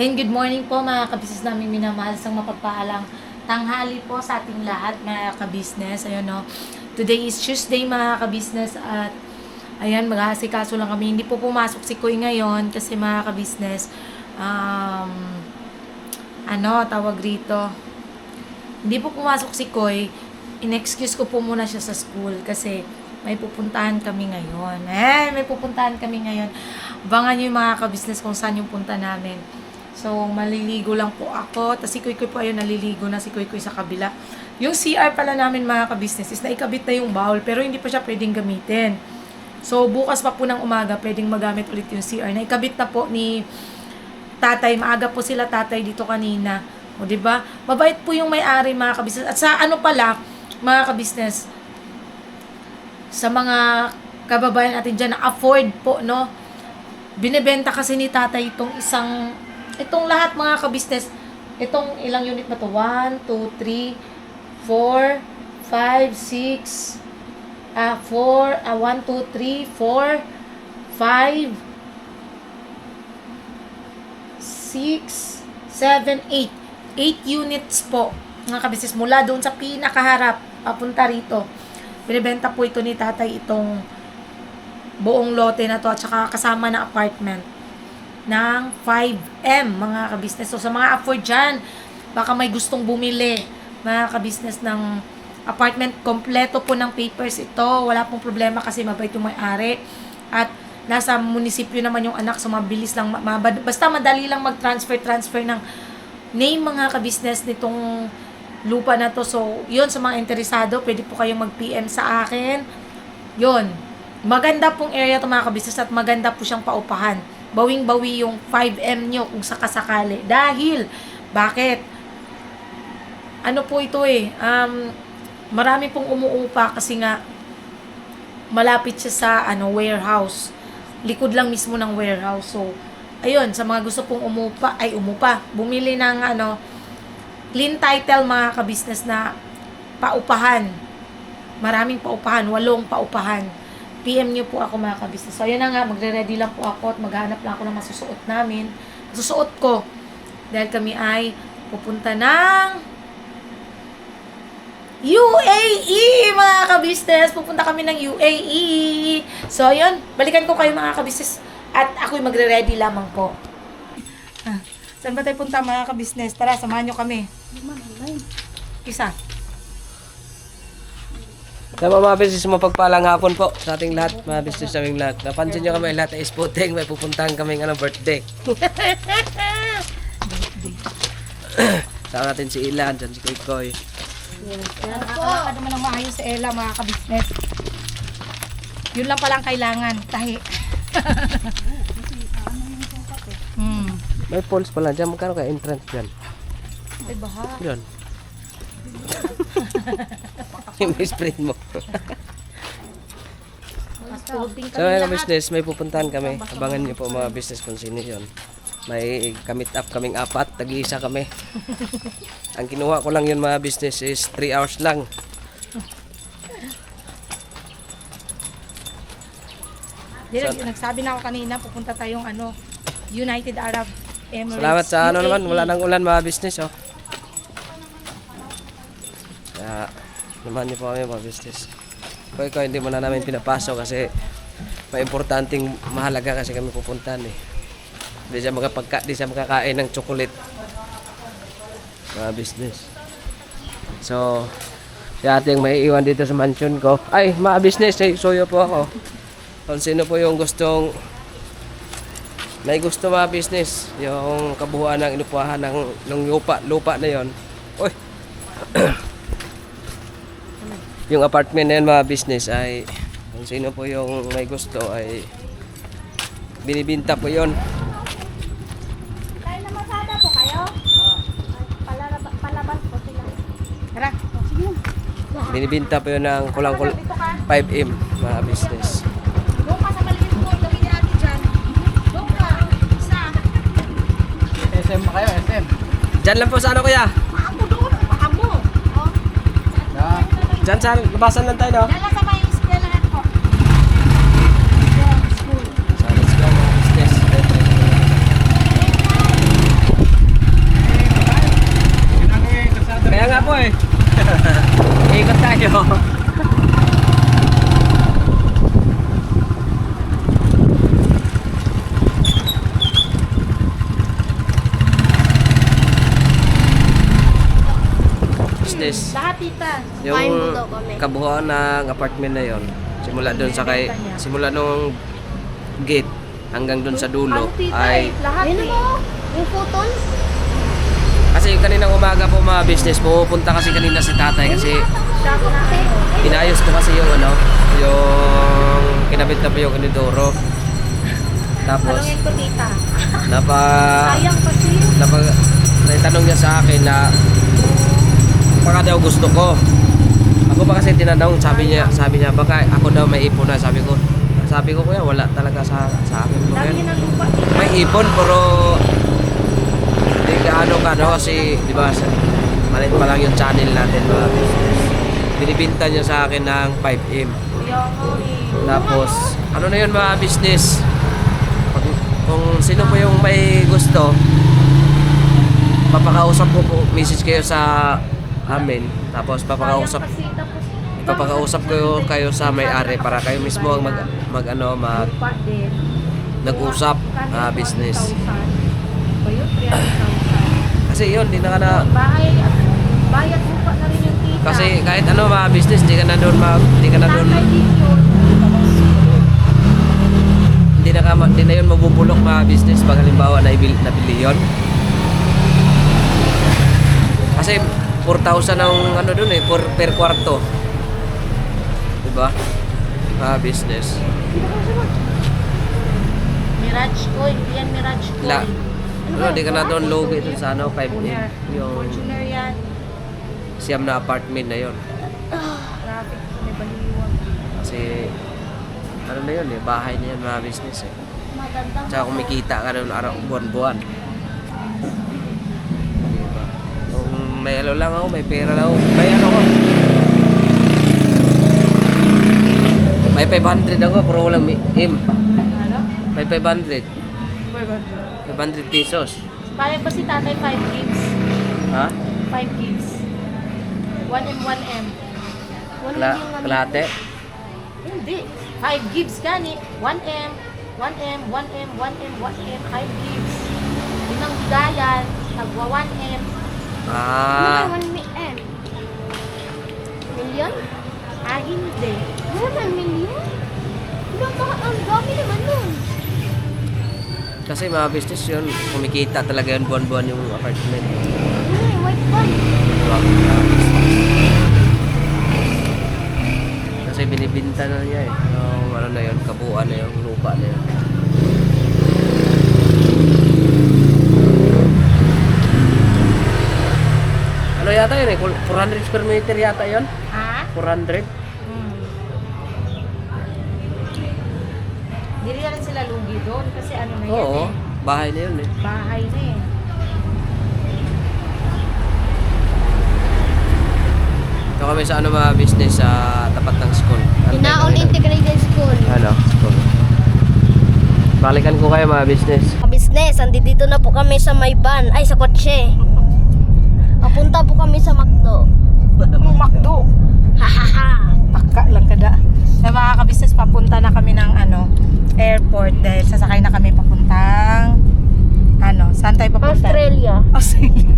And good morning po mga kabisnes namin minamahal sa mapagpahalang tanghali po sa ating lahat mga kabisnes. Ayun no. Today is Tuesday mga kabisnes at ayan mag-aasikaso lang kami. Hindi po pumasok si Kuy ngayon kasi mga kabisnes tawag rito. Hindi po pumasok si Kuy. In-excuse ko po muna siya sa school kasi may pupuntahan kami ngayon. May pupuntahan kami ngayon. Abangan nyo yung mga kabisnes kung saan yung punta namin. So, maliligo lang po ako. Tapos si Kuy po ayun, naliligo na si Kuy sa kabila. Yung CR pala namin mga kabisnes is naikabit na yung bowl pero hindi pa siya pwedeng gamitin. So, bukas pa po ng umaga pwedeng magamit ulit yung CR. Naikabit na po ni tatay. Maaga po sila tatay dito kanina. O, diba? Mabait po yung may-ari mga kabisnes. At sa ano pala, mga kabisnes, sa mga kababayan natin dyan na afford po, no? Binebenta kasi ni tatay itong lahat mga kabisnes, itong ilang unit ba to? 1, 2, 3, 4, 5, 6, 1, 2, 3, 4, 5, 6, 7, 8. 8 units po, mga kabisnes, mula doon sa pinakaharap, papunta rito. Binibenta po ito ni tatay itong buong lote na to at saka kasama na apartment ng 5M mga kabisnes. So sa mga afford dyan, baka may gustong bumili mga kabisnes ng apartment, kompleto po ng papers ito, wala pong problema kasi mabait yung may-ari at nasa munisipyo naman yung anak, so mabilis lang, basta madali lang mag-transfer ng name mga kabisnes nitong lupa na to. So yun, sa mga interesado, pwede po kayong mag-PM sa akin. Yun, maganda pong area to mga kabisnes at maganda po siyang paupahan. Bawing-bawi yung 5M nyo kung sakasakali. Dahil, bakit? Ano po ito marami pong umuupa kasi nga malapit siya sa warehouse. Likod lang mismo ng warehouse. So, ayun, sa mga gusto pong bumili ng clean title mga kabisnes na paupahan. Maraming paupahan, 8 paupahan. PM nyo po ako mga kabisnes. So, ayan na nga, magre-ready lang po ako at maghanap lang ako ng masusuot namin. Masusuot ko. Dahil kami ay pupunta ng UAE, mga kabisnes. Pupunta kami ng UAE. So, ayun, balikan ko kayo mga kabisnes at ako'y magre-ready lamang po. Saan ba tayo punta mga kabisnes? Tara, samahan nyo kami. Isa. Tama mga business, mapagpalang hapon po sa ating lahat, mga business naming lahat. Napansin nyo kami lahat ay spotting, may pupuntahan kaming birthday. Saan natin si Ilan, dyan si Koy. Nakakalakan naman ang maayos si Ella mga kabisnes. Yun lang palang kailangan, tahi. May poles pala dyan, magkano ka entrance dyan? Ay, baha. Dyan. Yung best friend mo. So mga business, may pupuntahan kami. Abangan nyo po mga business kung sino yun. May kamit up kaming 4, tag-iisa kami. Ang kinuha ko lang yun mga business is 3 hours lang. Nagsabi na ako kanina, pupunta tayong United Arab Emirates. Salamat sa UAE. naman, wala nang ulan mga business Kaya naman niyo po kami mga business. Koy, hindi mo na namin pinapasok kasi may importanteng mahalaga kasi kami pupuntahan Di siya makakain ng chocolate mga business. So, si ate yung may iwan dito sa mansion ko. Ay, mga business, suyo po ako. Kung sino po yung may gusto mga business, yung kabuuan ng inupahan ng lupa na yon. Uy! Yung apartment na yun mga business ay kung sino po yung may gusto ay binibinta po yon. Tayo na masada po kayo? Palabas po sila. Tara. Sige. Binibinta po yun ng kulang-kulang 5M mga business. Doon ka sa maliit mo, gawin natin dyan. Doon ka. Isa. SM ba kayo? SM? Diyan lang po sa kuya? Paamo doon. Paamo. Diyan sa labasan lang tayo, no? Dala sa may eskwelahan ko. So, let's go mga business. Ikot tayo. Business. Lahat, tita. Yung Kain mo daw kami. kabuuan ng apartment na yon. Simula doon sa kay simula nung gate hanggang doon sa dulo Ano, tita, ay lahat Ayun eh. mo, yung photon. kasi kaninang umaga po mga business pupunta kasi kanina si tatay kasi Siya ko na ano. inayos ko kasi yung ano yung kinabit na po yung inidoro. Tapos Talungin ko, tita. Sayang kasi. naitanong niya sa akin na baka daw gusto ko. Ako pa kasi tinanong, sabi niya baka ako daw may ipon na. Sabi ko kuya wala talaga sa akin. Dami ng lupa, tita. May ipon pero hindi gaano kasi di ba maliit pa lang yung channel natin mga business. Binibinta niya sa akin ng 5M. Kaya nga eh. Tapos ano na yun mga business, kung sino po yung may gusto, papakausap ko po, message kayo sa amin, tapos Sayang kasi, tapos papakausap ko kayo sa may-ari para kayo mismo ang lupa din. nag-usap business. 1,000. Ba yun? 300,000. Kasi yun, di na ka na, Bayad lupa na rin yung tita. kasi kahit ano mga business, di ka na doon Tatay din yun. hindi na yun mabubulok mga business pag halimbawa nabili yun. Kasi 4,000 ang ano doon eh, per kwarto. Diba? Mga business. Mirage Coin. Yan Mirage Coin. Ano, di ka na doon logo ito sa ano, 5M. Yung Fortuner yan. siyam na apartment na yun. Traffic ko may baliwag. Kasi ano na yun eh, bahay na yan mga business eh. Magandang Tsaka kumikita ka doon araw buwan-buwan. Diba? Kung may ano lang ako, may pera lang ako, may ano ko. May 500 ako, pero walang M. Ano? May 500. 500 pesos. Bayad ba si tatay 5 gigs? Ha? 5 gigs. 1M, 1M. Kalate? Hindi. 5 gigs gani. 1M, 1M, 1M, 1M, 1M, 5 gigs. Yun ang bigayan. Tagwa 1M. Ah, 1 million. Million? Ah, hindi. 1 million? Ang dami naman nun. kasi mga business yun, kumikita talaga yun buwan-buwan yung apartment. White one. Kasi binibinta na niya eh. Yung ano na yun, kabuuan na yung lupa na yun. Ano yata yun eh? 400 square meter yata yun? Ha? 400? Hindi rin sila lugi doon kasi ano na yan Oo, eh. bahay na yun eh. Bahay na eh. Ito kami sa ano mga business sa tapat ng school. Inaon Integrated School. Ano? School. Balikan ko kayo mga business. Business, andito na po kami sa may van. Ay, sa kotse. Papunta po kami sa McDo. Makdo. Hahaha. Paka lang kada. Sa mga kabisnes, papunta na kami ng airport dahil sasakay na kami papuntang saan tayo papunta? Australia. Australia.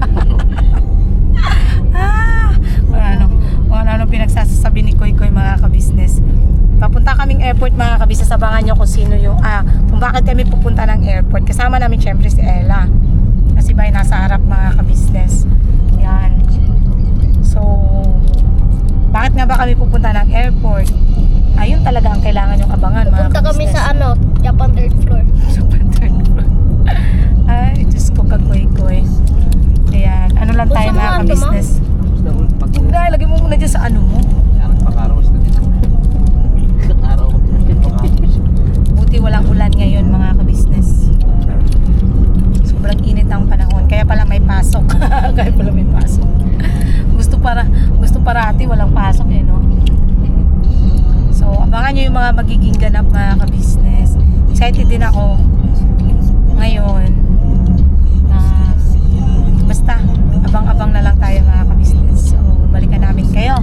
Ano pinagsasabi ni Koy Koy mga kabisnes. Papunta kaming airport mga kabisnes. Abangan nyo kung sino yung kung bakit kami pupunta ng airport. Kasama namin syempre si Ella. Kasi ba nasa harap mga kabisnes. Yan. So, bakit nga ba kami pupunta ng airport? Ayun talaga ang kailangan yung abangan mga Punta kami kabisnes. sa Japan 3rd floor. Ay, Diyos ko kagoy-goy. Ayan. Ano lang tayo Gusto mo mga ano, kabisnes? Hindi, lagay mo muna dyan sa ano mo. Pag-arawas na din. Araw ko din. Buti walang ulan ngayon mga kabisnes. Sobrang init ang panahon. Kaya pala may pasok. Kaya pala may pasok. Gusto parati walang pasok eh, no? So, abangan nyo yung mga magiging ganap mga kabisnes. Excited din ako ngayon na basta abang-abang na lang tayo mga kabisnes. So, balikan namin kayo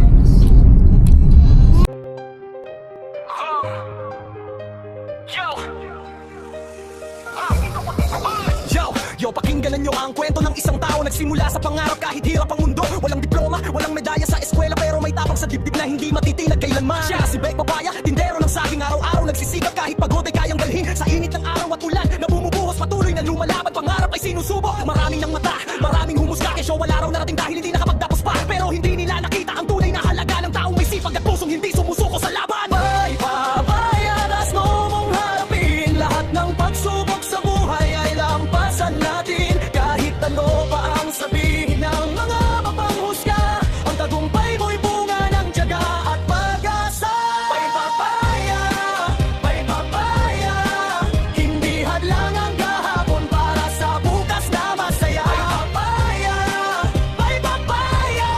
sa pangarap kahit hirap ang mundo. Walang diploma, walang medalya sa eskwela, pero may tapang sa dibdib na hindi matitinag kailanman. Siya si Bek Papaya, tindero ng saging, araw-araw nagsisikap kahit pagod ay kayang dalhin. Sa init ng araw at ulan na bumubuhos, patuloy na lumalaban, pangarap ay sinusubok. Maraming ng mata, maraming humusga, kesyo wala raw narating dahil hindi nakapagtapos pa. Pero hindi nila nakita ang tunay na halaga ng taong may sipag at pusong hindi sumusuko sa laban. May papayadas mo mong harapin, lahat ng pagsubok sa buhay ay lampasan natin. Kahit ano pa ang sabihin ng mga mapanghusga, ang tagumpay mo'y bunga ng tiyaga at pag-asa. May papaya, hindi hadlang ang kahapon para sa bukas na masaya. May papaya,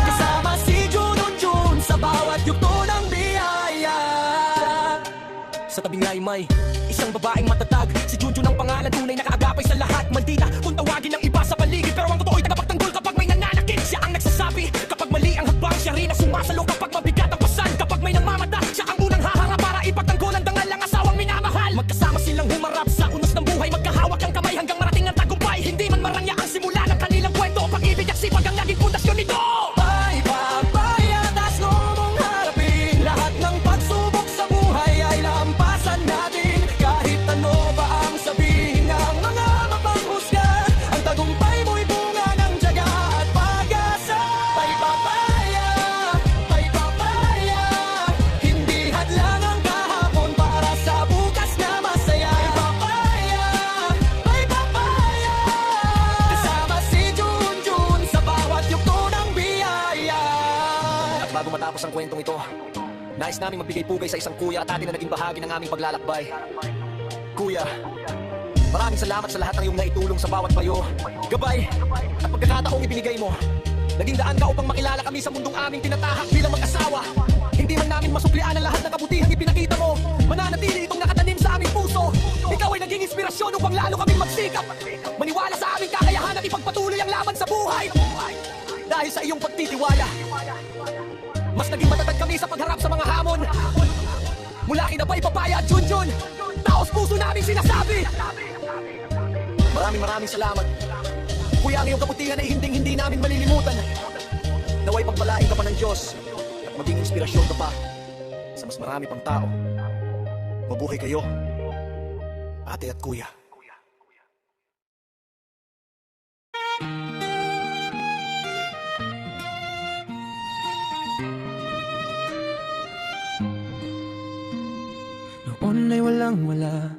kasama si Junjun sa bawat yugto ng biyaya. Sa tabi nga'y may isang babaeng matatag, si Junjun ang pangalan, tunay na kaagapay sa lahat. Maldita kung tawagin ng iba sa paligid, pero ang totoo'y tagapagtanggol kapag may nananakit. Siya ang nagsasabi kapag mali ang hakbang, siya rin ang sumasalo kapag mabigat ang pasan. Kapag may namamata, siya ang unang haharap para ipagtanggol ang dangal ng asawang minamahal. Magkasama silang humarap sa unos ng buhay, magkahawak ang kamay hanggang marating ang tagumpay. Hindi man marangya ang simula ng kanilang kwento, pag-ibig at sipag ang naging pundasyon nito. May papayadas mo mong harapin, lahat ng pagsubok sa buhay ay lampasan natin. Kahit ano ba ang sabihin ng mga mapanghusga, ang tagumpay mo'y bunga ng tiyaga at pag-asa. May papaya, hindi hadlang ang kahapon para sa bukas na masaya. May papaya, kasama si Junjun sa bawat yugto ng biyaya. At bago matapos ang kwentong ito, nais namin magbigay pugay sa isang kuya at atin na naging bahagi ng aming paglalakbay. Kuya, maraming salamat sa lahat ng iyong naitulong sa bawat payo, gabay at pagkakataong ibinigay mo. Naging daan ka upang makilala kami sa mundong aming tinatahak bilang mag-asawa. Hindi man namin masuklian ang lahat ng kabutihang ipinakita mo. Mananatili itong nakatanim sa aming puso. Ikaw ay naging inspirasyon upang lalo kaming magsikap, maniwala sa aming kakayahan at ipagpatuloy ang laban sa buhay. Dahil sa iyong pagtitiwala, mas naging matatag kami sa pagharap sa mga hamon. Mula kina Bay Papaya at Junjun, taos puso namin sinasabi, maraming salamat. Kuya, ang iyong kabutihan ay hindi namin malilimutan. Naway pagpalain ka pa ng Diyos at maging inspirasyon ka pa sa mas marami pang tao. Mabuhay kayo, ate at kuya. Noon ay walang-wala,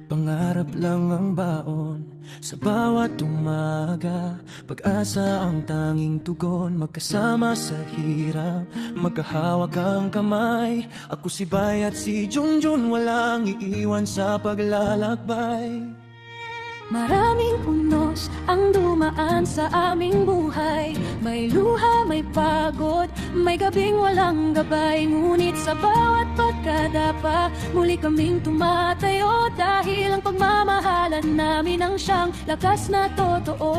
pangarap lang ang baon. Sa bawat umaga, pag-asa ang tanging tugon. Magkasama sa hirap, magkahawak ang kamay. Ako si Bay at si Junjun, walang iiwan sa paglalakbay. Maraming unos ang dumaan sa aming buhay. May luha, may pagod, may gabing walang gabay. Ngunit sa bawat pagkadapa, muli kaming tumatayo. Dahil ang pagmamahalan namin ang siyang lakas na totoo.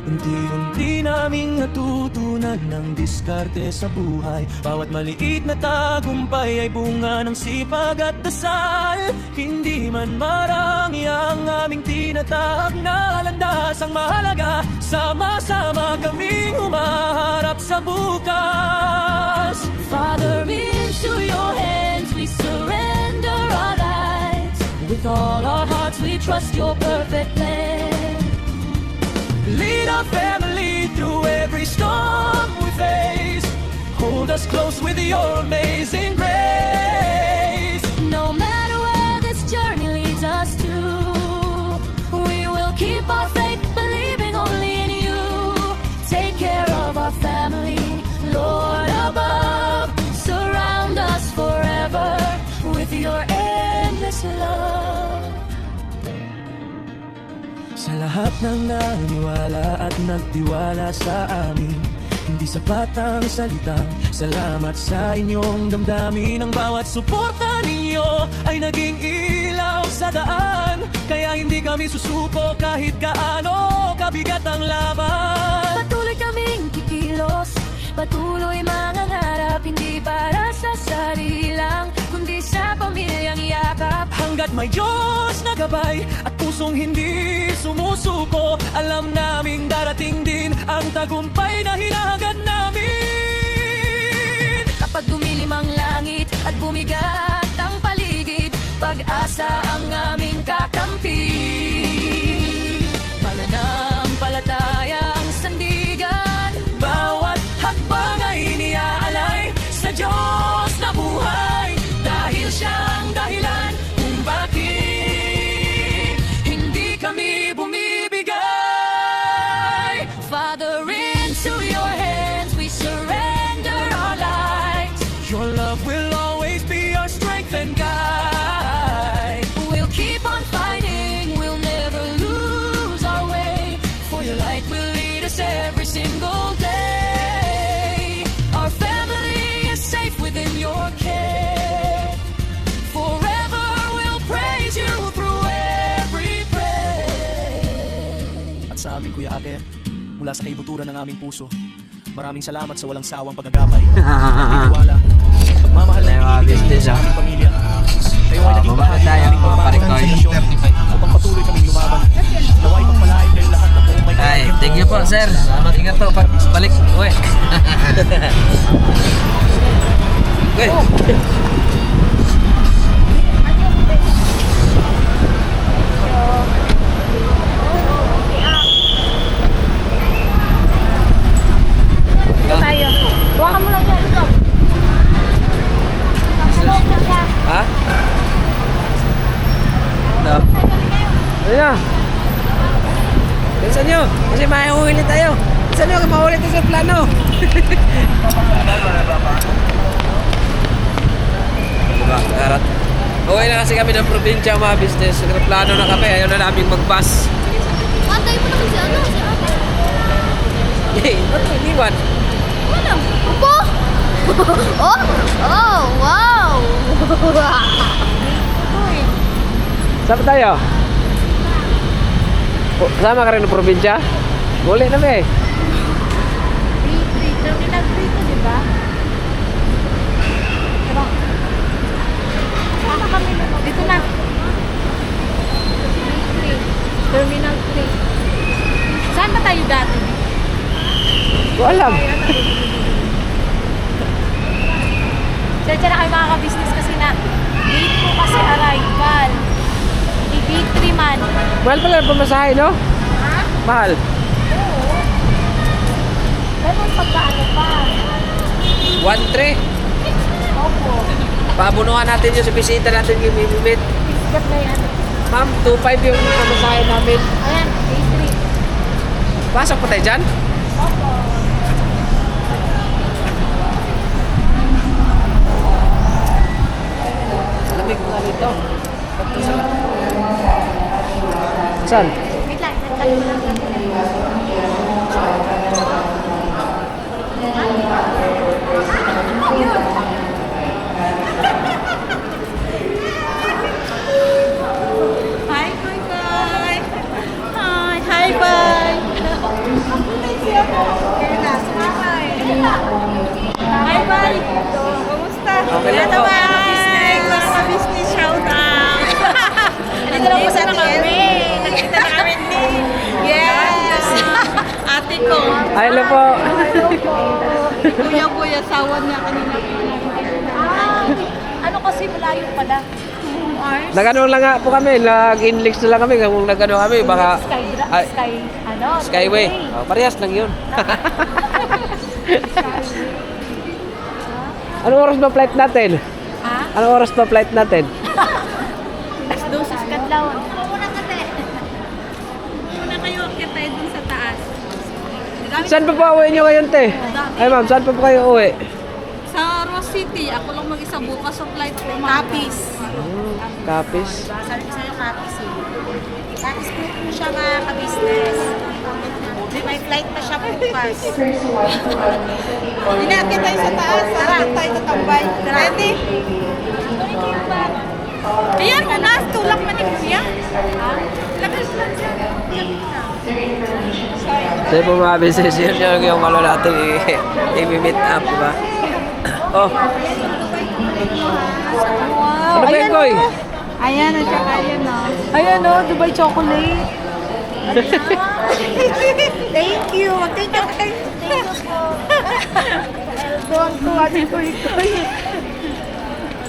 Unti-unti naming natutunan ng diskarte sa buhay. Bawat maliit na tagumpay ay bunga ng sipag at dasal. Hindi man marami ang aming tinatahak na landas ang mahalaga. Sama-sama kaming humaharap sa bukas. Father, into your hands we surrender our lives. With all our hearts we trust your perfect plan. Lead our family through every storm we face. Hold us close with your amazing grace. No matter where this journey leads us to, we will keep our faith, believing only in you. Take care of our family, Lord above. Surround us forever with your endless love. Sa lahat ng naniwala at nagtiwala sa amin, hindi sapat ang salitang salamat sa inyong damdamin. Ang bawat suporta ninyo ay naging ilaw sa daan. Kaya hindi kami susuko kahit gaano kabigat ang laban. Patuloy kaming kikilos, patuloy mangangarap. Hindi para sa sarili lang, kundi sa pamilyang yakap. Hanggat may Diyos na gabay at puso pusong hindi sumusuko. Alam naming darating din ang tagumpay na hinahangad namin. Kapag dumilim ang langit at bumigat ang paligid, pag-asa ang aming kakampi. Pananampalataya ang sandigan, Bawat hakbang ay iniaalay sa Diyos na buhay. Dahil siya ang dahilan kung bakit hindi kami bumibigay. Father, into your hands we surrender our lives. Your love will always be our strength and guide. We'll keep on fighting, we'll never lose our way. For your light will lead us every single day. Our family is safe within your care. Forever we'll praise you through every prayer. At sa aming Kuya Ate, mula sa kaibuturan ng aming puso, maraming salamat sa walang sawang paggagabay, pagtitiwala, pagmamahal na ibinibigay sa aming pamilya. Kayo ay naging bahagi ng aming pagmamahal sa relasyon upang patuloy kaming lumaban. Naway pagpalain kayo lahat ng buong may Ay, thank you po, sir. Salamat, ingat po pag balik. Uwi. Uy. Tayo. Huwag ka mo lang yan. Ito. Ha? Ito. Ayun na. Bilisan nyo. Kasi maiulit tayo. Bilisan nyo, maulit tayo sa plano. Diba, karat. Okay na kasi kami ng probinsya mga business. Nagplano na kami. Ayaw na namin mag-bus. Antay mo naman si ano? Si ate. Yay, ba't mo iniwan? Ano? Opo! Oh! Oh! Wow! Saan ba tayo? Sama ka rin ng probinsya? Muli na ba eh. Terminal 3 to, di ba? Diba? Saan kami naman? Dito na. Terminal 3. Saan ba tayo dati? Ko alam. Diyan na kayo mga ka-business kasi na gate po kasi arrival. Di gate 3 man. Mahal pala ang pamasahe, no? Ha? Mahal. Oo. Ganun pagkaano pa. 1-3. Opo. Pabunuhan natin yung sa bisita natin yung mimimit. Isgat na yan. Ma'am, 2-5 yung pamasahe namin. Ayan, gate 3. Pasok pa tayo dyan? Opo. Lamig ko nga dito. Saan? Wait lang, nagtayo lang natin. Hi, bye bye. Hi, hi bye. Hi bye. Kumusta? Okay lang po. Mga business shout out. Nandito lang po sa atin. Nakita na kami ni. Yes. Ate ko. Hello po. Kuya, sawa niya kanina. Ano kasi malayo pala? 2 hours. Nagano lang nga po kami. Nag-inlex na lang kami. Kung nagano kami, baka... Skyway. Oh, parehas lang yun. Anong oras ba flight natin? Ha? Anong oras ba flight natin? Dosis kadlaw. Muna kayo, akit tayo dun sa taas. Saan pa po uwi nyo ngayon, te? Ay ma'am, saan pa po kayo uwi? Sa Ross City, ako lang mag-isa bukas sa flight ko. Kapis. Kapis. Sabi ko sa'yo, kapis eh. Kapis po siya mga ka-business. May flight pa siya bukas. Inaakit tayo sa taas. Tara, tayo sa tambay. Ready? Ayan, unas, tulak man ni Kuya. Lagas lang siya. Sa'yo po mga business, yun yung malo natin i-meet up, diba? Oh. Ano ba yun, Koy? Ayan, at saka ayan, no? Ayan o, Dubai chocolate. Thank you. Thank you. Thank you po. Tuwang-tuwa si Kuy.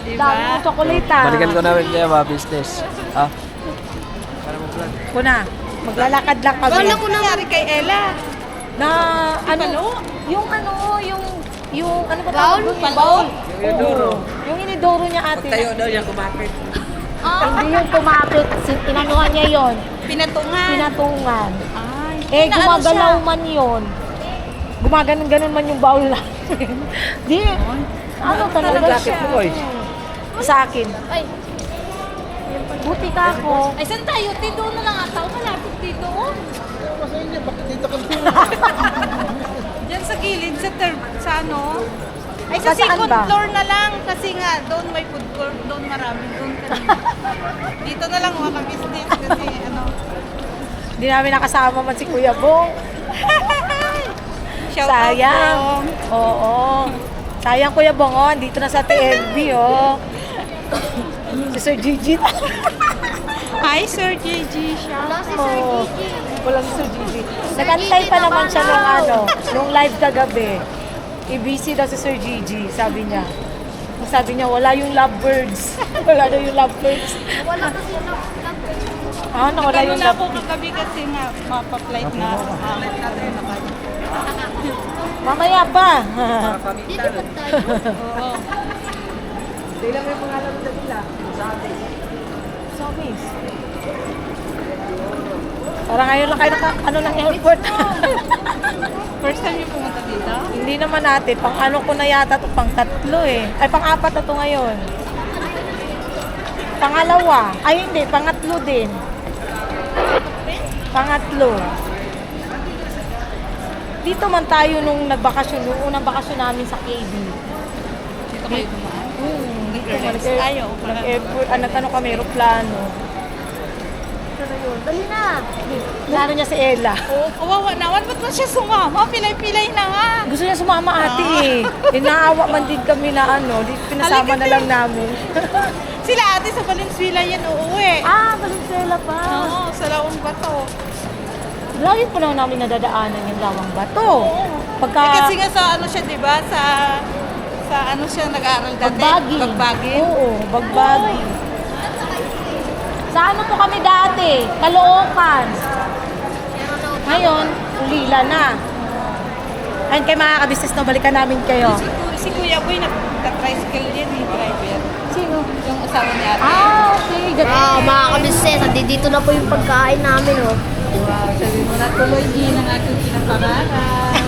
Dami ng chocolate ah. Balikan ko namin kaya mga business. Ah. Kuna, maglalakad lang kami. Wala ko nangyari kay Ella. Na, ano, yung ano ba tawag doon? Baul? Yung inidoro. Yung inidoro niya ate. Tayo daw niya kumapit. Hindi yung kumapit. Inanuhan niya yon. Pinatungan. Pinatungan. Ay. Eh, Inaano gumagalaw siya? man yon. Gumaganon-ganon man yung baul namin. Di, ano talaga siya. Sa akin. Ay, Buti ka ako. Ay, saan tayo? Dito na lang ata. Malapit dito. Oh. Diyan sa gilid, sa ano? Ay, sa Saan second ba? floor na lang. Kasi nga, doon may food court. Doon marami. Doon kanina. Dito na lang mga business. Kasi ano. Hindi namin nakasama man si Kuya Bong. Shout Sayang. out Oo. Sayang Kuya Bong, oh. Dito na sa TLB, oh. Si Sir Gigi. Hi, Sir JG. wala si Sir Oh. Gigi. Walang si Sir Gigi. Nagantay pa naman siya nung ano, nung live kagabi. I-busy daw si Sir Gigi, sabi niya. Sabi niya, wala yung lovebirds. Wala daw yung lovebirds. Wala kasi yung Ah, nawala Nagano yung na ako lovebirds. kagabi kasi nga mapa-flight na. Mamaya pa. Dito ba tayo? Oo. Dila mo yung mga alam na nila. Samis. Parang ngayon lang kayo ano ng airport. First time yung pumunta dito? Hindi naman natin. Pang ano ko na yata to, pang tatlo eh. Ay, pang apat na to ngayon. Pangalawa. Ay, hindi. Pangatlo din. Pangatlo. Dito man tayo nung nagbakasyon, nung unang bakasyon namin sa KB. Dito kayo dumaan? Dito Nag-relax. man. Ayaw, parang- Nag-airport, nag-ano kami, aeroplano. Ito na yun. Dali na. Laro niya si Ella. Oo, kawawa naman. Ba't ba siya sumama? Pilay-pilay na nga. Gusto niya sumama ate eh. Inaawa man din kami na ano, di pinasama na lang namin. Sila ate sa Valenzuela yan uuwi. Ah, Valenzuela pa. Oo, sa Laong Bato. Lagi po naman namin nadadaanan yung Lawang Bato. Pagka Eh, kasi nga sa ano siya, di ba? Sa ano siya nag-aaral dati? bagbagi. Bagbagi. Oo, bagbagi. Sa ano po kami dati? Caloocan. Ngayon, Ulila na. Ayun kay mga kabisnes na balikan namin kayo. Si Kuya Boy nag-tricycle din, eh, driver. Sino? Yung asawa ni ate. Ah, okay. Ah, mga kabisnes, dito na po yung pagkain namin, oh. Wow, sabi mo natuloy din ang ating pinapangarap.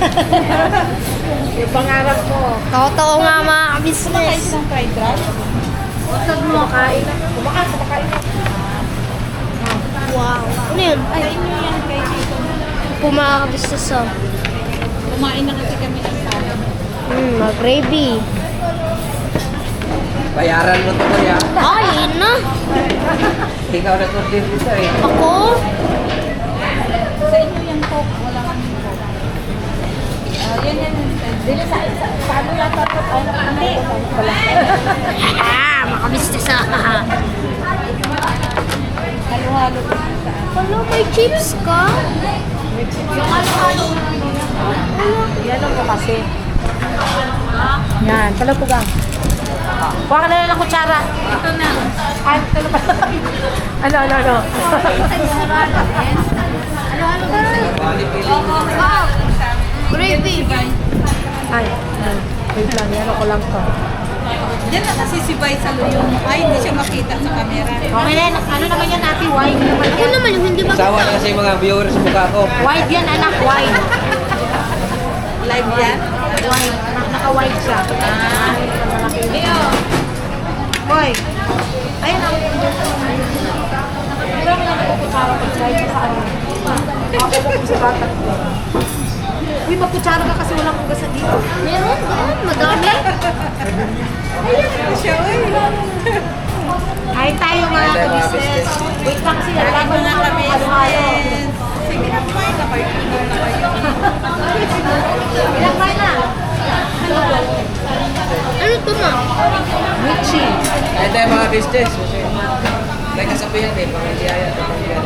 Yung pangarap mo. Totoo nga, mga Kumakain kabisnes. ng fried rice. Huwag kang kumakain. Kumakain. Wow. Ano yun? Sa inyo yan kay Tito. Po, mga kabisnes, oh. Kumain na kasi kami ng salad. Mga gravy. Bayaran mo to kuya. Ay, yun na. Ikaw na to dito eh. Ako? Sa inyo yung Coke, wala kami Coke. Yan. Dili sa ano yata ito? Hindi. Ah, mga kabisnes, ah. Halo-halo din sa Ano, may chips ka? Yung ano-ano. Yan mo kasi. Yan, palapugang. Kuha ka na lang ng kutsara. ito na. Ay, ito na pala. Ano? Gravy. Ay, wait lang. Yan ako lang to. Yan na kasi si Bay sa luyong. Ay, hindi siya makita sa camera. Okay na, ano naman yan ate? Wine naman Yun yan. naman yung hindi Sawa maganda. na kasi yung mga viewers mukha ko. Wine yan anak, wine. Live yan? Wine. Naka-wine siya. Iyo. Hoy. Ayun ang Hindi lang ako kutsara pag sa ano. Ako ko sa bata ko. Uy, magkutsara ka kasi walang ugasan dito. Meron, madami. Siya, uy. Ay tayo mga kabisnes. Wait lang kasi Kain laban mga na kami. Halo-halo. kabisnes. Sige na, kumain na kayo. Ilang kain na? Ano to, ma? Michi. Kaya tayo mga business. May kasabihan eh, pangaliaya at pangaliaya.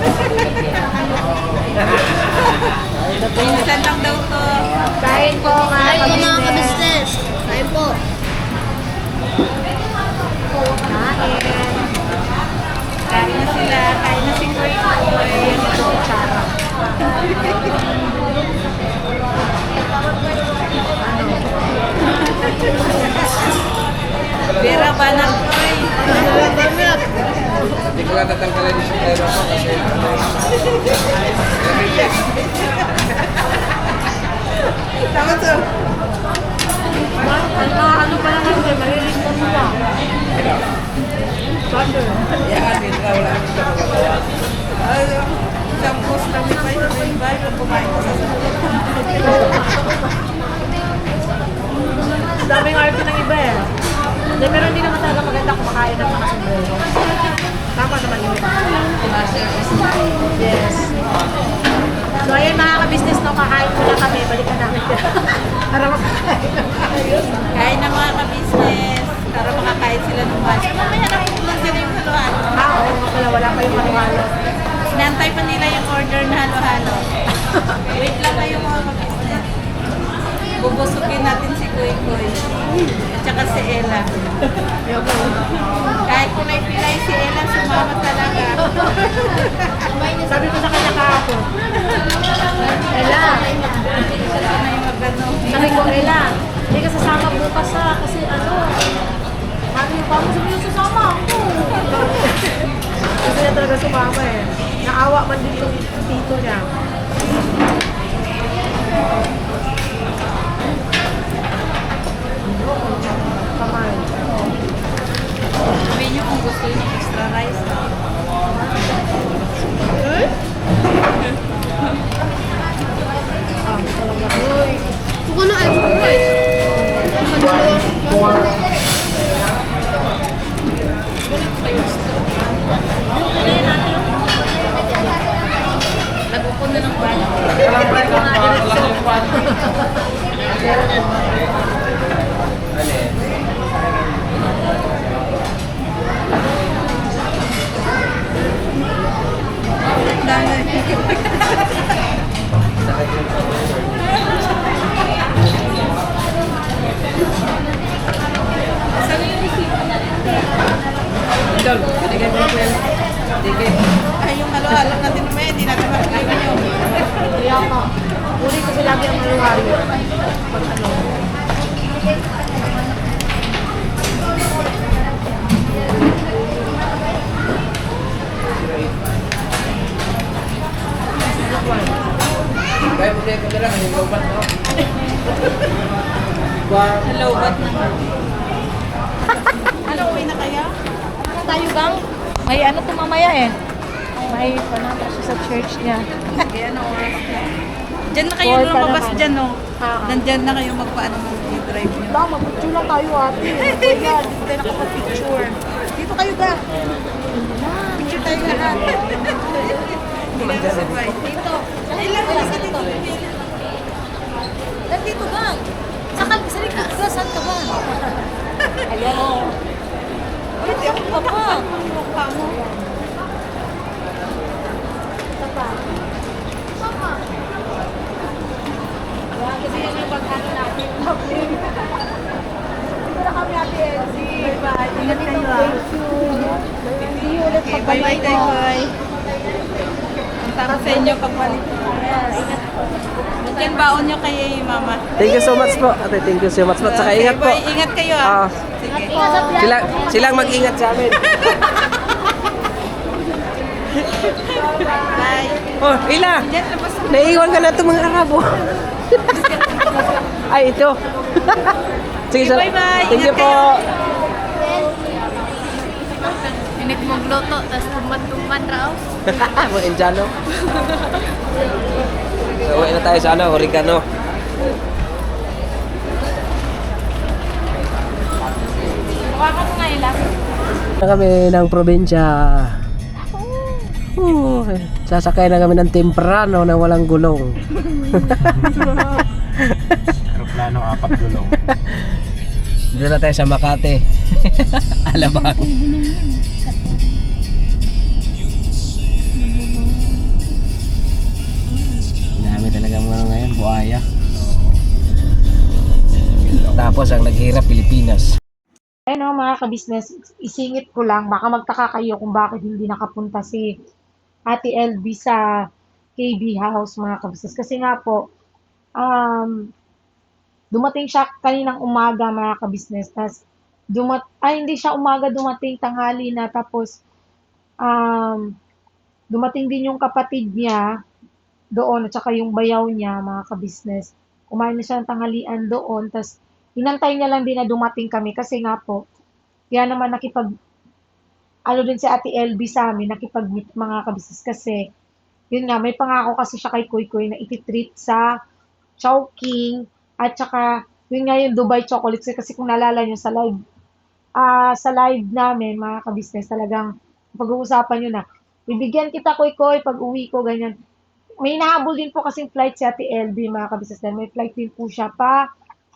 Minsan lang daw to. Kain po mga Kain po mga kabisnes. kabisnes. Kain po. Kain. Kain na sila. Kain na si Koy. Vera ba na Koy? Hindi ko lang tatanggalan yung sombrero ko kasi Tama to. Ano pa lang hindi, malilimutan mo ba? yan, hindi ka wala kang magagawa. Isang post lang ni Koy. Bye. Kung kumain ko sa sunod. Daming arte ng iba eh. Hindi, pero hindi naman talaga maganda kumakain ng mga sombrero. Tama naman yun. Yes. So ayun mga ka-business, no, kakain muna kami. Balikan namin para makakain na tayo. Kain na mga ka-business. Para makakain sila ng lunch. Mamaya na lang sila yung halo-halo. Oo, nga pala, wala pa yung halo-halo. Inantay pa nila yung order na halo-halo. Wait lang kayo mga ka-business. Bubusukin natin si Kuy Kuy. At saka si Ella. Kahit kung may pilay si Ella, sumama talaga. Sabi ko sa kanya kahapon, Ella, May magano. sabi ko, Ella, hindi ka sasama bukas ha, kasi ano, sabi ko, paano sabi yung sasama ako? Kasi niya talaga sumama eh. Naawa man din yung tito niya. Kamay. Sabihin niyo kung gusto niyo extra rice. Gusto ko na extra rice. Nagupon na ng banyo. Idol, binigay mo na po yan. Sige. Ay, yung halo-halo natin mamaya, hindi natin makakaiwan yun. Kaya ka, uli kasi lagi ang maluhari. Pag ano. Kaya mo siya ko lang, yung lobat mo. Hello, ba't naman? Ano, uwi na kaya? Tayo bang? May ano to mamaya eh. May panata siya sa church niya. Kaya ano oras na? Diyan na kayo Four pa lumabas naman. dyan, no? Ah. Nandyan na kayo magpaano ng drive nyo. Ba, mag-picture lang tayo ate. Oh my God, dito tayo nakapag-picture. Dito kayo ga. Picture tayo lahat. Hindi ka nasabay. Dito. Ay, lang ka dito. Nandito ba? Sa likod ka, saan ka ba? Ayun. Hindi ako pa pa. Mukha mo. Ito pa. Yan, kasi yan yung pag-ano natin. Dito na kami ate Elsie. Bye-bye. Ingat kayo ah. Thank you. See you ulit Okay, pagbalik bye-bye, ko. Day. Ang tara sa inyo pagbalik. Yes. Yan baon nyo kay Mama. Thank you so much po. Ate, thank you so much po. Saka ingat po. Bye. Ingat kayo ah. Sige. Silang mag-ingat sa amin. Bye. Oh, Ila! Diyan, labas na. Naiiwan ka na itong mga Arabo. Ay, ito. Sige, sir. Bye-bye. Thank you Ingat po. Init magluto, tapos tumad-tumad raw. Mga Indiano. So, uwi na tayo sa ano, oregano. Hawakan mo nga ila. Kami ng probinsya. Sasakay na kami ng temprano na walang gulong. Aeroplano, 4 gulong. Dito na tayo sa Makati. Alabang. Tapos ang naghihirap Pilipinas. Ayun mga ka-business, isingit ko lang, baka magtaka kayo kung bakit hindi nakapunta si Ate LB sa KB House mga ka-business. Kasi nga po, dumating siya kaninang umaga mga ka-business. Tas, hindi siya umaga dumating, tanghali na. Tapos, dumating din yung kapatid niya doon at saka yung bayaw niya mga ka-business. Kumain na siya ng tanghalian doon. Tas, inantay niya lang din na dumating kami kasi nga po, kaya naman din si Ate LB sa amin, nakipag-meet mga ka-business kasi, yun nga, may pangako kasi siya kay Kuy Kuy na ititreat sa Chowking at saka, yun nga yung Dubai chocolates kasi kung naalala nyo sa live namin mga ka-business, talagang pag-uusapan nyo na, bibigyan kita Kuy Kuy pag uwi ko, ganyan. May nahabol din po kasing flight si Ate LB mga ka-business, may flight din po siya pa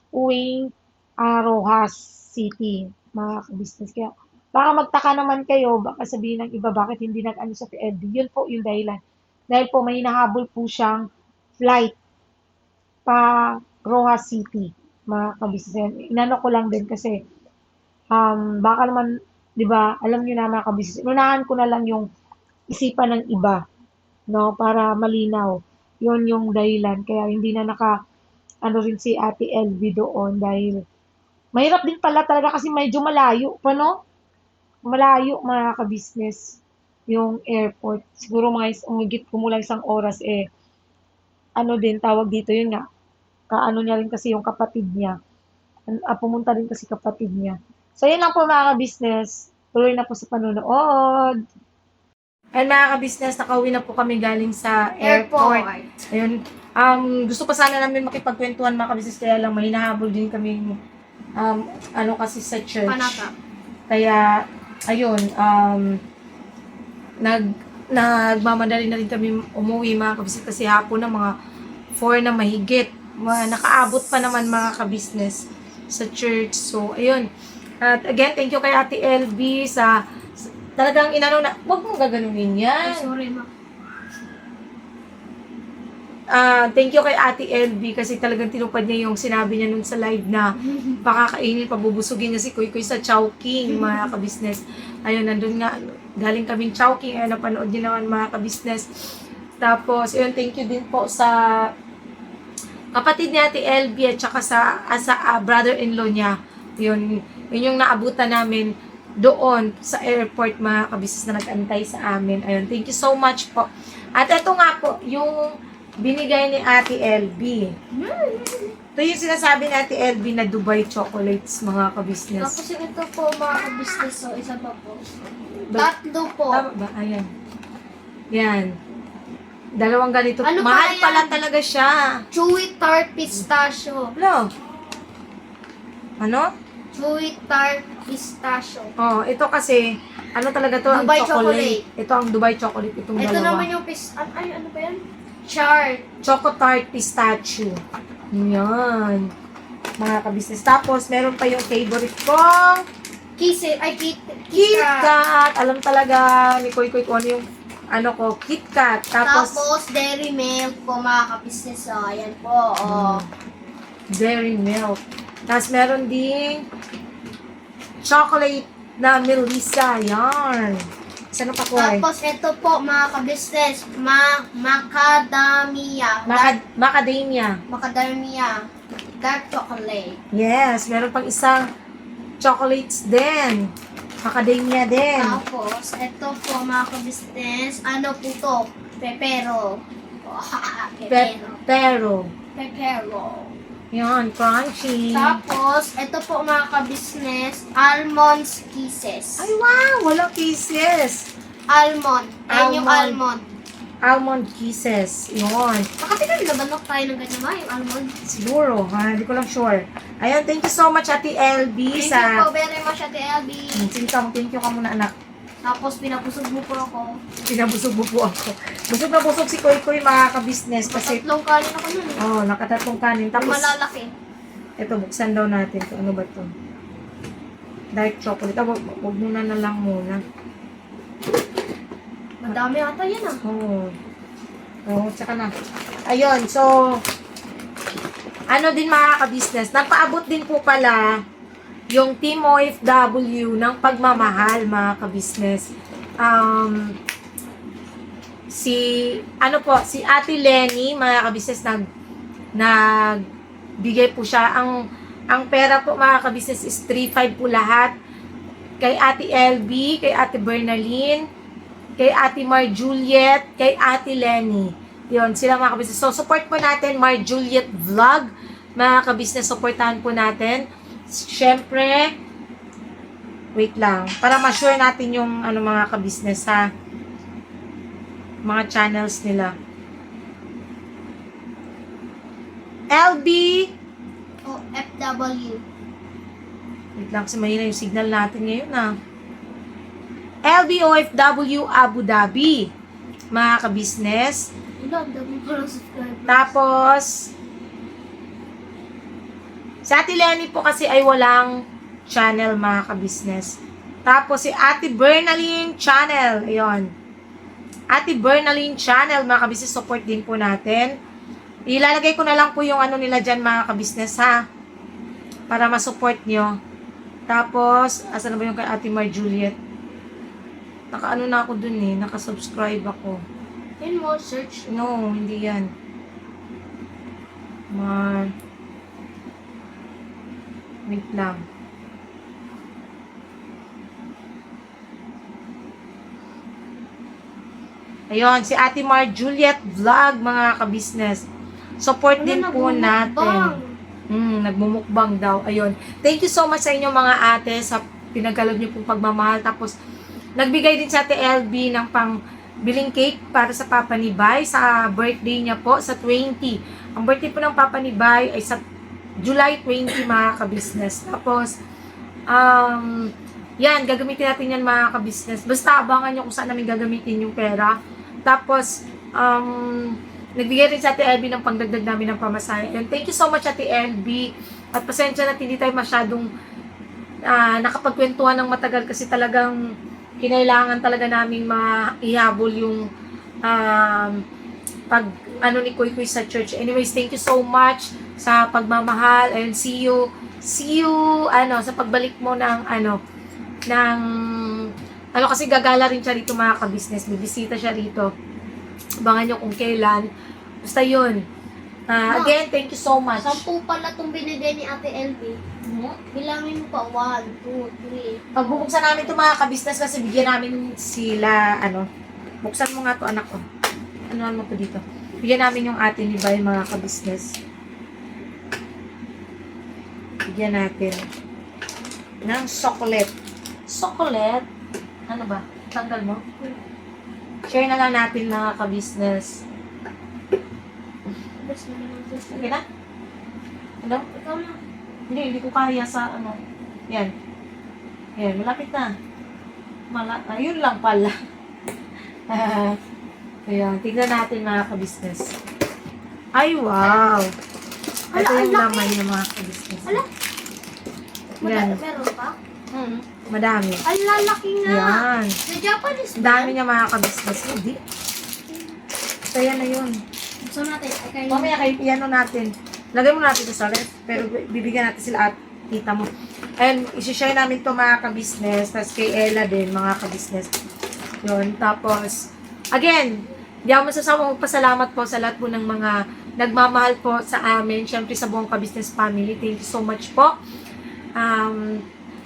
uwing Rojas City mga ka-business. Kaya baka magtaka naman kayo, baka sabihin ng iba bakit hindi nag-ano sa LB. Yun po yung dahilan. Dahil po may nahabol po siyang flight pa Rojas City mga ka-business. Inano ko lang din kasi baka naman, di ba, alam niyo na mga ka-business, unahan ko na lang yung isipan ng iba, no, para malinaw. Yun yung dahilan. Kaya hindi na rin si Ate LB doon dahil mahirap din pala talaga kasi medyo malayo pa, no? Malayo mga ka-business yung airport. Siguro umigit kumulang 1 oras tawag dito yun nga. Kaano niya rin kasi yung kapatid niya. Pumunta rin kasi kapatid niya. So yun lang po mga ka-business. Tuloy na po sa panonood. Ayun mga ka-business, nakauwi na po kami galing sa airport. Ayun. Gusto pa sana namin makipagkwentuhan mga ka-business, kaya lang may hinahabol din kami kasi sa church. Panata. Kaya, ayun, nagmamadali na rin kami umuwi mga ka-business kasi hapon na mga 4 na mahigit. Nakaabot pa naman mga ka-business sa church. So, ayun. At again, thank you kay Ate LB sa talagang wag mong gaganunin yan. Sorry, ma. Thank you kay Ate LB kasi talagang tinupad niya yung sinabi niya nun sa live na pakakainin, pabubusugin niya si Kuy Kuy sa Chowking, mga ka-business. Ayun, nandun nga, galing kaming Chowking, ayun, napanood niyo naman mga ka-business. Tapos, ayun, thank you din po sa kapatid ni Ate LB at saka sa brother-in-law niya. Yun yung naabutan namin doon sa airport mga ka-business na nag-antay sa amin. Ayun, thank you so much po. At ito nga po, yung binigay ni Ate LB. Ito yung sinasabi ni Ate LB na Dubai chocolates, mga ka-business. Tapos yung ito po mga ka-business, so isa pa po. Tatlo po. Tama ba? Ayan. Yan. 2 ganito. Ano Mahal ba yan? pala talaga siya. Chewy Tart Pistachio. Ano? Chewy Tart Pistachio. Oh, ito kasi, talaga to, Dubai ang chocolate. Ito ang Dubai chocolate, itong Ito dalawa. naman yung ano ba yan? Chart. Choco Tart Pistachio. Yan. Mga ka-business. Tapos, meron pa yung favorite kong KitKat. Alam talaga ni Kuy Kuy kung ano yung KitKat. Tapos Dairy Milk po mga ka-business. So, ayan po. Dairy Milk. Tapos, meron ding chocolate na Melissa. Yan. Saan pa ko Tapos ito po mga ka-business. Macadamia. Macadamia. Dark chocolate. Yes, meron pang isang chocolates din. Macadamia din. Tapos, ito po mga ka-business. Ano po to? Pepero. Pero. Pepero. Yan, crunchy. Tapos, ito po mga ka-business. Almonds Kisses. Ay, wow! Walang kisses. Almond. Ayan yung almond. Almond kisses. Yun. Nakapinaglabanok tayo ng ganyan ba? Yung almond. Siguro, ha? Hindi ko lang sure. Ayun, thank you so much, Ate LB. Thank you po very much, Ate Abby. Thank you ka muna, anak. Tapos, pinapusog mo po ako. Pinabusog mo po ako. Busog na busog si Kuy Kuy, mga ka-business. Kasi, Tatlong kanin ako nun. nakatatlong kanin. Tapos, Malalaki. ito, buksan daw natin. Ito, ano ba ito? Dark chocolate. Wag muna na lang muna. Madami ata yan Oo, tsaka na. Ayun, so, Ano din mga ka-business, napaabot din po pala yung Team OFW ng pagmamahal mga ka-business. Si Ate Lenny, mga ka-business, nagbigay po siya. Ang pera po mga ka-business is 3,500 po lahat. Kay Ate LB, kay Ate Bernalyn, kay Ate Mar Juliet, kay Ate Lenny. Yun, sila mga ka-business. So, support po natin Mar Juliet Vlog. Mga ka-business, supportahan po natin. Siyempre, wait lang. Para ma-sure natin yung mga ka-business ha. Mga channels nila. LB. OFW. Wait lang kasi mahina yung signal natin ngayon ha. LBOFW Abu Dhabi. Mga ka-business. Tapos, si Ate Lenny po kasi ay walang channel mga ka-business. Tapos si Ate Bernalyn channel. Ayun. Ate Bernalyn channel mga ka-business, support din po natin. Ilalagay ko na lang po yung nila dyan mga ka-business ha. Para ma-support nyo. Tapos, asan na ba yung kay Ate Mar Juliet? Naka-ano na ako dun eh. Naka-subscribe ako. Yun mo, search. No, hindi yan. Wait lang. Ayun, si Ate Mar Juliet Vlog, mga ka-business. Support din po natin. Nagmumukbang daw. Ayun. Thank you so much sa inyo mga ate sa pinagkaloob niyo pong pagmamahal. Tapos, nagbigay din sa Ate LB ng biling cake para sa Papa ni Bay sa birthday niya po sa 20. Ang birthday po ng Papa ni Bay ay sa July 20 mga ka-business. Tapos, yan, gagamitin natin yan mga ka-business. Basta abangan nyo kung saan namin gagamitin yung pera. Tapos, nagbigay rin sa Ate LB ng pangdagdag namin ng pamasahe. And thank you so much Ate LB. At pasensya na hindi tayo masyadong nakapagkwentuhan ng matagal kasi talagang kinailangan talaga naming maihabol yung ni Kuy Kuy sa church. Anyways, thank you so much sa pagmamahal and see you sa pagbalik mo ng kasi gagala rin siya rito mga ka-business. Bibisita siya rito. Abangan nyo kung kailan. Basta yun. Again, thank you so much. 10 pala itong binigay ni Ate LB. Bilangin mo pa. 1, 2, 3. Pagbubuksan namin ito mga ka-business kasi bigyan namin sila, buksan mo nga to anak ko. Anuhan mo po dito. Bigyan namin yung ate ni Bay mga ka-business. Bigyan natin ng chocolate. Chocolate? Ano ba? Tanggal mo? Share na lang natin mga ka-business. Okay na? Ano? Ikaw na. Hindi ko kaya sa Yan. Yan, malapit na. Ayun lang pala. Ayan, tignan natin mga ka-business. Ay, wow! Ito yung laman ng mga ka-business. Hala? Yan. Meron pa? Madami. Ang lalaki nga. Yan. Sa Japanese ba? Dami niya mga ka-business. Hindi. Kaya na yun. So natin, Mamaya kayo, piano natin. Lagay mo natin ito sa ref, pero bibigyan natin sila at tita mo. And isi-share namin to mga ka-business, tapos kay Ella din, mga ka-business. Yun, tapos, again, di ako masasama magpasalamat po sa lahat po ng mga nagmamahal po sa amin, syempre sa buong ka-business family. Thank you so much po.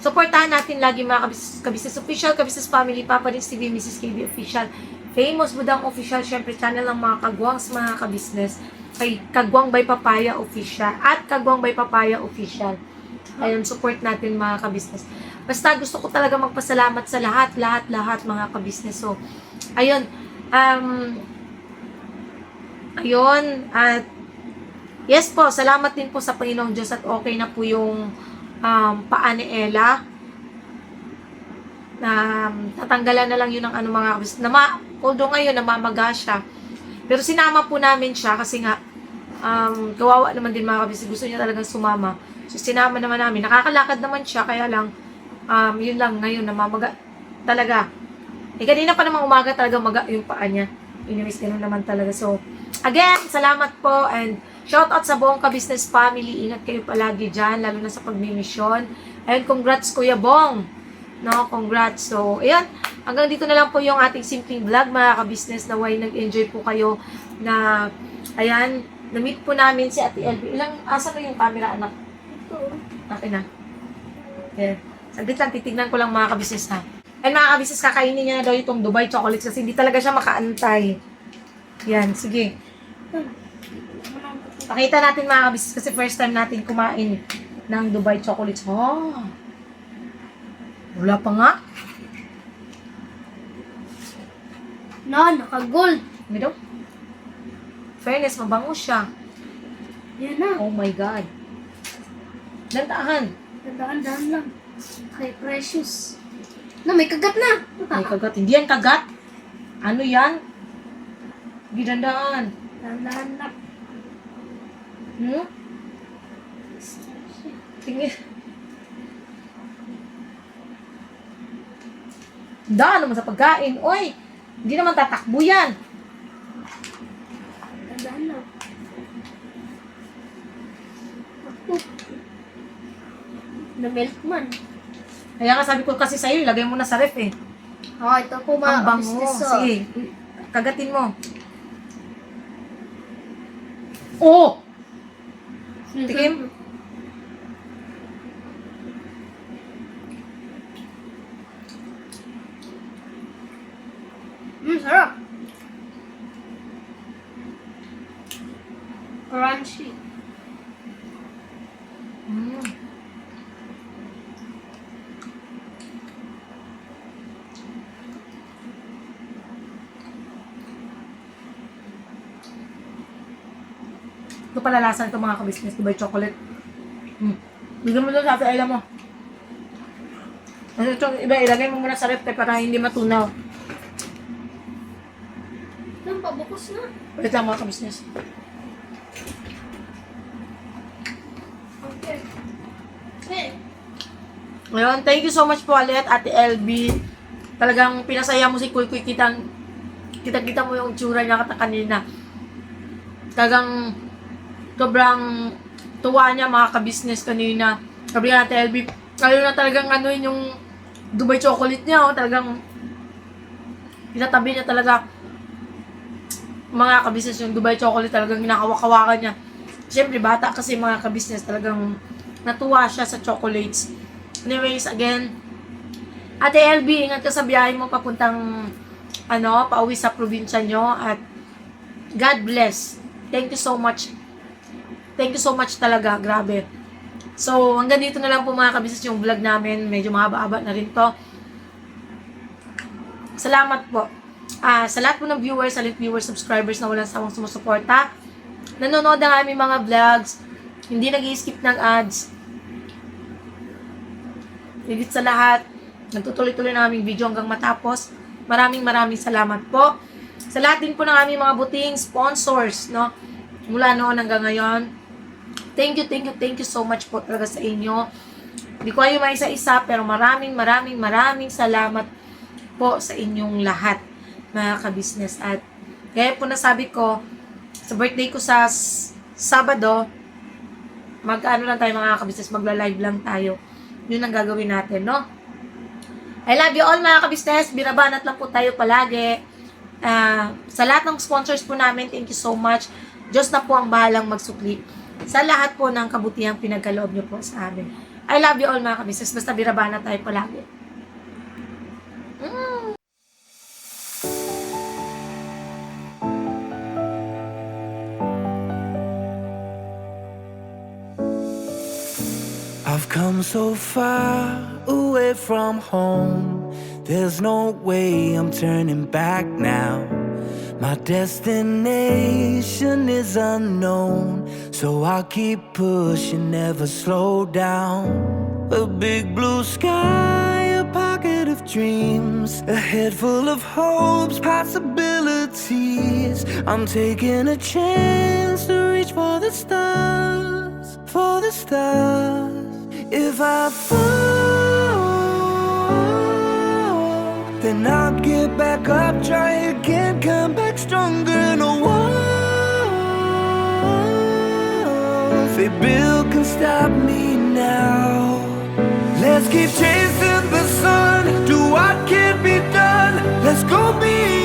Supportahan natin lagi mga ka-business official, ka-business family, Papa Rins TV, Mrs. KB official, Famous Budang official, syempre channel ng mga kagwangs mga ka-business, kay Kagwang by Papaya official at Kagwang by Papaya official. Ayun, support natin mga ka-business. Basta gusto ko talaga magpasalamat sa lahat mga ka-business. So, ayun, at yes po, salamat din po sa Panginoong Diyos at okay na po yung paa ni Ella. Tatanggalan na lang yun ng mga kabis. Although ngayon, namamaga siya. Pero sinama po namin siya kasi nga, kawawa naman din mga kabis. Gusto niya talagang sumama. So, sinama naman namin. Nakakalakad naman siya, kaya lang, yun lang ngayon, namamaga talaga. Kanina pa namang umaga talaga maga yung paa niya. Anyways, ganun naman talaga. So, again, salamat po and Shoutout sa buong ka-business family. Ingat kayo palagi dyan, lalo na sa pagmimisyon. Ayun, congrats Kuya Bong. No, congrats. So, ayan. Hanggang dito na lang po yung ating simpleng vlog, mga ka-business, na way nag-enjoy po kayo na, ayan, na-meet po namin si Ate LB. Asa na yung camera, anak? Ito. Okay na. Yeah. Saglit lang, titignan ko lang mga ka-business ha. And mga ka-business, kakainin niya na daw itong Dubai chocolates kasi hindi talaga siya makaantay. Yan, sige. Pakita natin mga ka-business kasi first time natin kumain ng Dubai chocolates. Oh. Wala pa nga. Naka-gold. Ano? Fairness, mabango siya. Yan na. Oh my God. Dantahan. Dahan-dahan lang. Kay Precious. May kagat na. May kagat. Hindi yan kagat. Ano yan? Gidandaan. Dahan-dahan lang. Hmm? Tingin. Daan naman sa pagkain. Oy! Hindi naman tatakbo yan. Dahan-dahan lang. Na-melt man. Kaya nga sabi ko kasi sa'yo, ilagay mo na sa ref eh. Ito po mga Ang bango. ka-business. Sige, kagatin mo. Oh! Tikim. Sarap. Crunchy. Mm. Ito pala lasa nito mga ka-business, Dubai chocolate. Bigyan mo doon sa Ate Ayla mo. Ano itong iba, ilagay mo muna sa ref para hindi matunaw. Pabukos na. Ulit lang mga ka-business. Okay. Hey. Ngayon, thank you so much po ulit, Ate LB. Talagang pinasaya mo si Kuy Kuy. Kita-kita mo yung tsura niya kanina. Talagang sobrang tuwa niya mga ka-business kanina. Sabi nga Ate LB, ayaw na talagang ano yung Dubai chocolate niya. Oh. Talagang pinatabi niya talaga mga ka-business yung Dubai chocolate. Talagang hinakawak-hawakan niya. Siyempre, bata kasi mga ka-business. Talagang natuwa siya sa chocolates. Anyways, again, Ate LB, ingat ka sa biyahe mo papuntang pauwi sa probinsya nyo at God bless. Thank you so much. Thank you so much talaga. Grabe. So, hanggang dito na lang po mga kabisnes yung vlog namin. Medyo mahaba-haba na rin to. Salamat po. Sa lahat po ng viewers, silent viewers, subscribers na walang sawang sumusuporta. Nanonood ng aming mga vlogs. Hindi nag-i-skip ng ads. Higit sa lahat, nagtutuloy-tuloy na aming video hanggang matapos. Maraming salamat po. Sa lahat din po ng aming mga buting sponsors, no? Mula noon hanggang ngayon. Thank you so much po talaga sa inyo. Hindi ko kayo maisa-isa, pero maraming salamat po sa inyong lahat, mga ka-business. At gaya po nasabi ko, sa birthday ko sa Sabado, lang tayo mga ka-business, magla-live lang tayo. Yun ang gagawin natin, no? I love you all mga ka-business. Binabanat lang po tayo palagi. Sa lahat ng sponsors po namin, thank you so much. Diyos na po ang bahalang magsukli sa lahat po ng kabutihang pinagkaloob niyo po sa amin. I love you all mga ka-business. Basta binabanat tayo palagi. I've come so far away from home. There's no way I'm turning back now. My destination is unknown, so I'll keep pushing, never slow down. A big blue sky, a pocket of dreams, a head full of hopes, possibilities. I'm taking a chance to reach for the stars, for the stars. If I fall, then I'll get back up, try again, come back stronger. No one they build can stop me now. Let's keep chasing the sun, do what can be done. Let's go beyond.